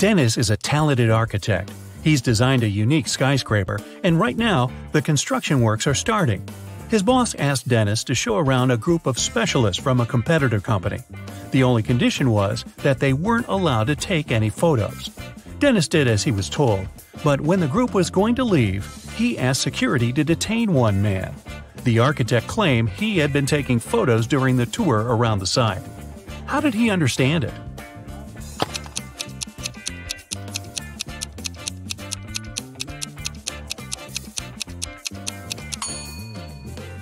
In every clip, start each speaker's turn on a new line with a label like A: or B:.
A: Dennis is a talented architect. He's designed a unique skyscraper, and right now, the construction works are starting. His boss asked Dennis to show around a group of specialists from a competitor company. The only condition was that they weren't allowed to take any photos. Dennis did as he was told, but when the group was going to leave, he asked security to detain one man. The architect claimed he had been taking photos during the tour around the site. How did he understand it?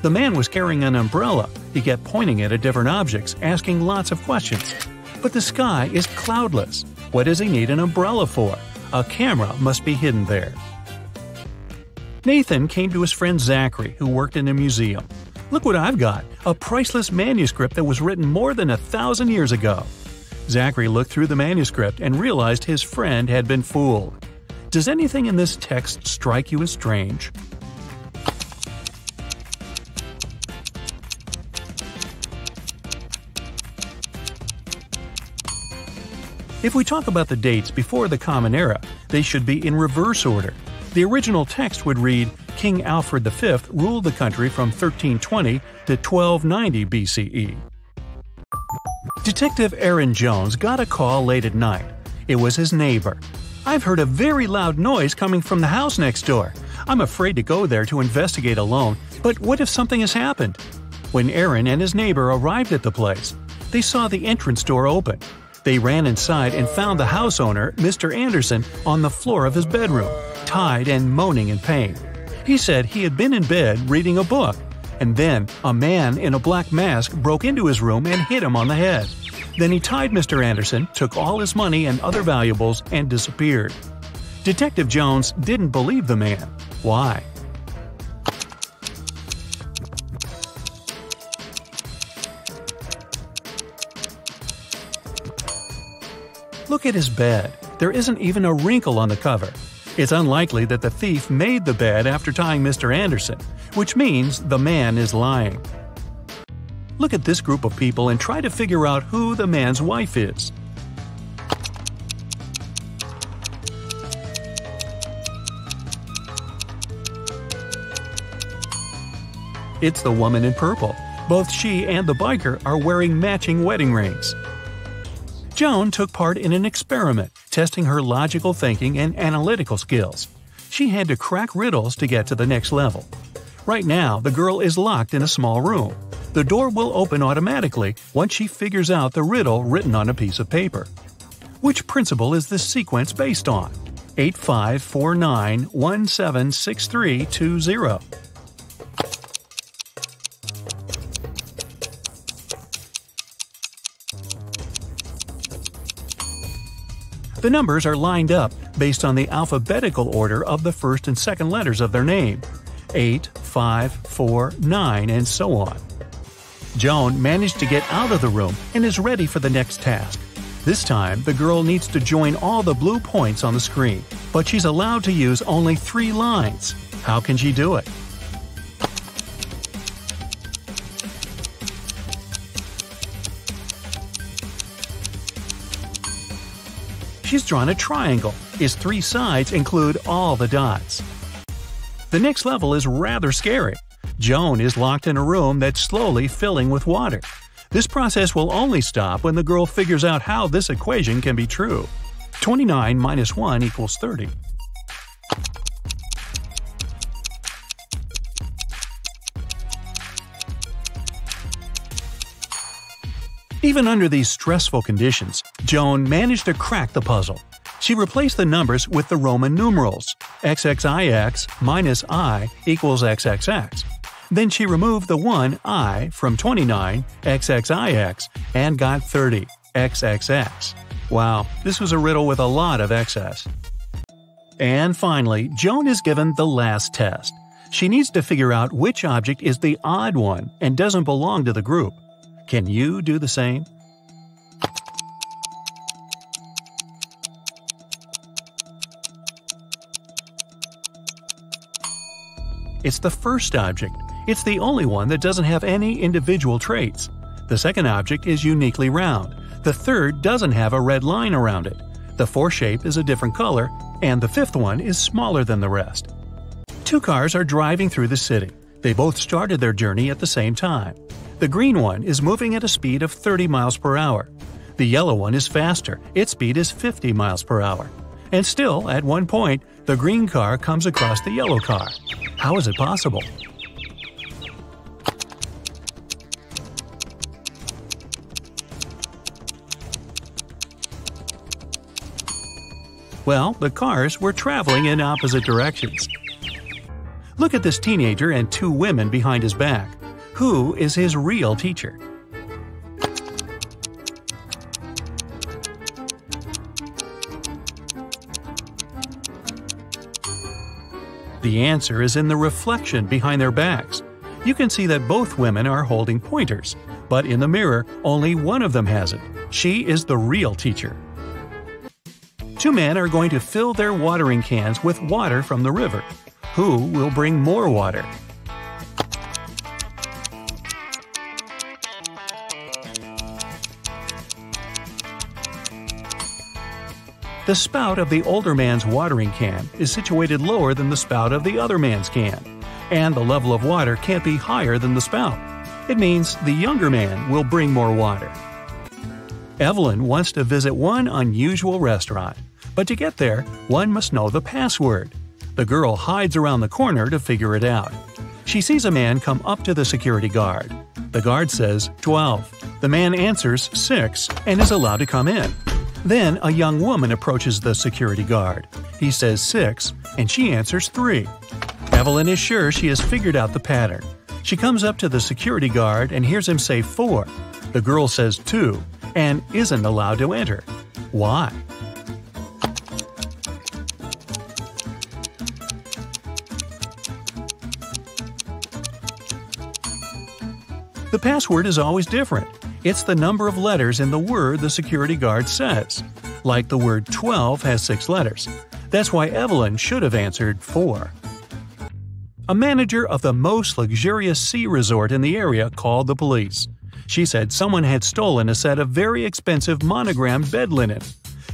A: The man was carrying an umbrella. He kept pointing it at different objects, asking lots of questions. But the sky is cloudless. What does he need an umbrella for? A camera must be hidden there. Nathan came to his friend Zachary, who worked in a museum. "Look what I've got, a priceless manuscript that was written more than 1,000 years ago." Zachary looked through the manuscript and realized his friend had been fooled. Does anything in this text strike you as strange? If we talk about the dates before the Common Era, they should be in reverse order. The original text would read, King Alfred V ruled the country from 1320 to 1290 BCE. Detective Aaron Jones got a call late at night. It was his neighbor. "I've heard a very loud noise coming from the house next door. I'm afraid to go there to investigate alone, but what if something has happened?" When Aaron and his neighbor arrived at the place, they saw the entrance door open. They ran inside and found the house owner, Mr. Anderson, on the floor of his bedroom, tied and moaning in pain. He said he had been in bed reading a book, and then a man in a black mask broke into his room and hit him on the head. Then he tied Mr. Anderson, took all his money and other valuables, and disappeared. Detective Jones didn't believe the man. Why? Look at his bed. There isn't even a wrinkle on the cover. It's unlikely that the thief made the bed after tying Mr. Anderson, which means the man is lying. Look at this group of people and try to figure out who the man's wife is. It's the woman in purple. Both she and the biker are wearing matching wedding rings. Joan took part in an experiment, testing her logical thinking and analytical skills. She had to crack riddles to get to the next level. Right now, the girl is locked in a small room. The door will open automatically once she figures out the riddle written on a piece of paper. Which principle is this sequence based on? 8549176320. The numbers are lined up based on the alphabetical order of the first and second letters of their name. 8, 5, 4, 9, and so on. Joan managed to get out of the room and is ready for the next task. This time, the girl needs to join all the blue points on the screen, but she's allowed to use only 3 lines. How can she do it? She's drawn a triangle. Its 3 sides include all the dots. The next level is rather scary. Joan is locked in a room that's slowly filling with water. This process will only stop when the girl figures out how this equation can be true. 29 minus 1 equals 30. Even under these stressful conditions, Joan managed to crack the puzzle. She replaced the numbers with the Roman numerals. XXIX minus I equals XXX. Then she removed the 1 I from 29 XXIX and got 30 XXX. Wow, this was a riddle with a lot of excess. And finally, Joan is given the last test. She needs to figure out which object is the odd one and doesn't belong to the group. Can you do the same? It's the first object. It's the only one that doesn't have any individual traits. The second object is uniquely round. The third doesn't have a red line around it. The fourth shape is a different color, and the fifth one is smaller than the rest. Two cars are driving through the city. They both started their journey at the same time. The green one is moving at a speed of 30 miles per hour. The yellow one is faster. Its speed is 50 miles per hour. And still, at one point, the green car comes across the yellow car. How is it possible? Well, the cars were traveling in opposite directions. Look at this teenager and two women behind his back. Who is his real teacher? The answer is in the reflection behind their backs. You can see that both women are holding pointers, but in the mirror, only one of them has it. She is the real teacher. Two men are going to fill their watering cans with water from the river. Who will bring more water? The spout of the older man's watering can is situated lower than the spout of the other man's can, and the level of water can't be higher than the spout. It means the younger man will bring more water. Evelyn wants to visit one unusual restaurant, but to get there, one must know the password. The girl hides around the corner to figure it out. She sees a man come up to the security guard. The guard says 12. The man answers 6 and is allowed to come in. Then a young woman approaches the security guard. He says 6, and she answers 3. Evelyn is sure she has figured out the pattern. She comes up to the security guard and hears him say 4. The girl says 2, and isn't allowed to enter. Why? The password is always different. It's the number of letters in the word the security guard says. Like the word 12 has 6 letters. That's why Evelyn should have answered 4. A manager of the most luxurious sea resort in the area called the police. She said someone had stolen a set of very expensive monogrammed bed linen.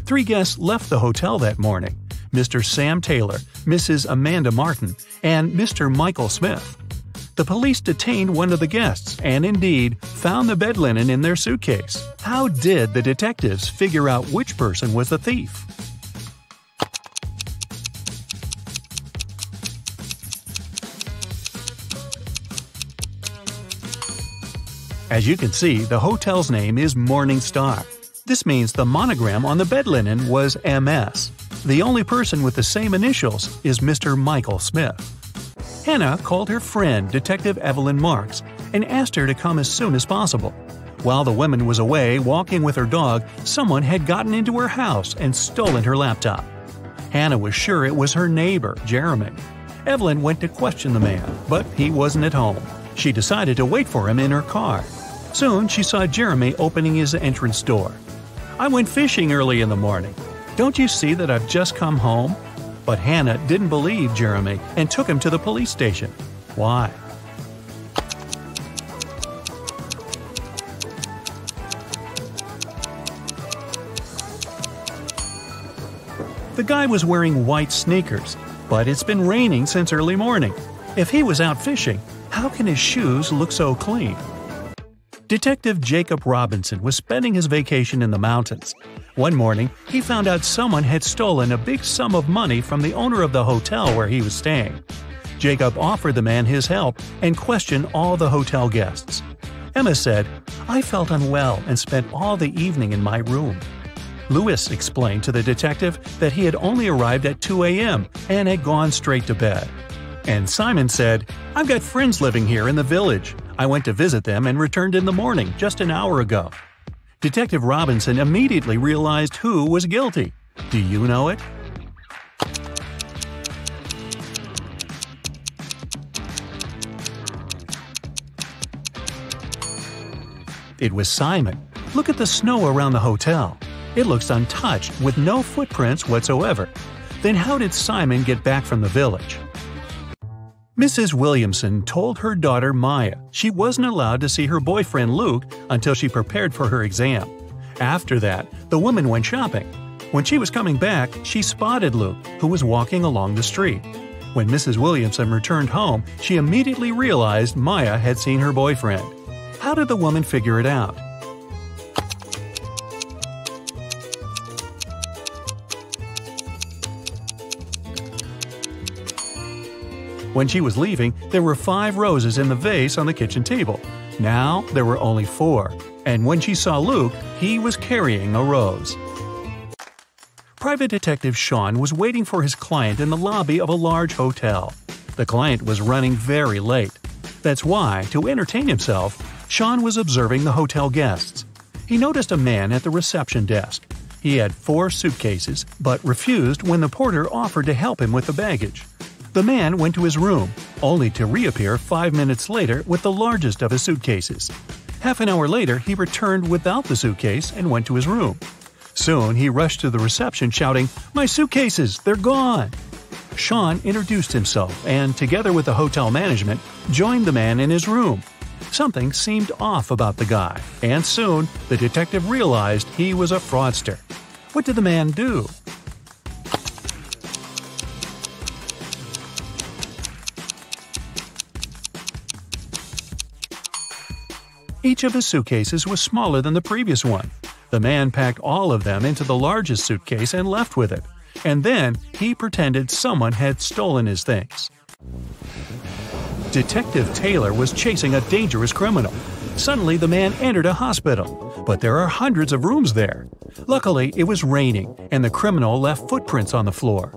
A: 3 guests left the hotel that morning: Mr. Sam Taylor, Mrs. Amanda Martin, and Mr. Michael Smith. The police detained one of the guests and, indeed, found the bed linen in their suitcase. How did the detectives figure out which person was the thief? As you can see, the hotel's name is Morning Star. This means the monogram on the bed linen was MS. The only person with the same initials is Mr. Michael Smith. Hannah called her friend, Detective Evelyn Marks, and asked her to come as soon as possible. While the woman was away walking with her dog, someone had gotten into her house and stolen her laptop. Hannah was sure it was her neighbor, Jeremy. Evelyn went to question the man, but he wasn't at home. She decided to wait for him in her car. Soon she saw Jeremy opening his entrance door. "I went fishing early in the morning. Don't you see that I've just come home?" But Hannah didn't believe Jeremy and took him to the police station. Why? The guy was wearing white sneakers, but it's been raining since early morning. If he was out fishing, how can his shoes look so clean? Detective Jacob Robinson was spending his vacation in the mountains. One morning, he found out someone had stolen a big sum of money from the owner of the hotel where he was staying. Jacob offered the man his help and questioned all the hotel guests. Emma said, "I felt unwell and spent all the evening in my room." Louis explained to the detective that he had only arrived at 2 a.m. and had gone straight to bed. And Simon said, "I've got friends living here in the village. I went to visit them and returned in the morning, just an hour ago." Detective Robinson immediately realized who was guilty. Do you know it? It was Simon. Look at the snow around the hotel. It looks untouched, with no footprints whatsoever. Then how did Simon get back from the village? Mrs. Williamson told her daughter Maya she wasn't allowed to see her boyfriend Luke until she prepared for her exam. After that, the woman went shopping. When she was coming back, she spotted Luke, who was walking along the street. When Mrs. Williamson returned home, she immediately realized Maya had seen her boyfriend. How did the woman figure it out? When she was leaving, there were 5 roses in the vase on the kitchen table. Now there were only 4, and when she saw Luke, he was carrying a rose. Private Detective Sean was waiting for his client in the lobby of a large hotel. The client was running very late. That's why, to entertain himself, Sean was observing the hotel guests. He noticed a man at the reception desk. He had 4 suitcases, but refused when the porter offered to help him with the baggage. The man went to his room, only to reappear 5 minutes later with the largest of his suitcases. Half an hour later, he returned without the suitcase and went to his room. Soon, he rushed to the reception shouting, "My suitcases! They're gone!" Sean introduced himself and, together with the hotel management, joined the man in his room. Something seemed off about the guy, and soon the detective realized he was a fraudster. What did the man do? Each of his suitcases was smaller than the previous one. The man packed all of them into the largest suitcase and left with it. And then he pretended someone had stolen his things. Detective Taylor was chasing a dangerous criminal. Suddenly, the man entered a hospital, but there are hundreds of rooms there. Luckily, it was raining, and the criminal left footprints on the floor.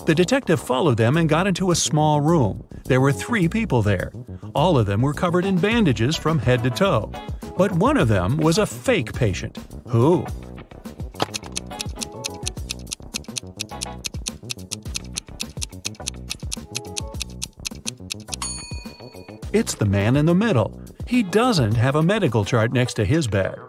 A: The detective followed them and got into a small room. There were 3 people there. All of them were covered in bandages from head to toe. But one of them was a fake patient. Who? It's the man in the middle. He doesn't have a medical chart next to his bed.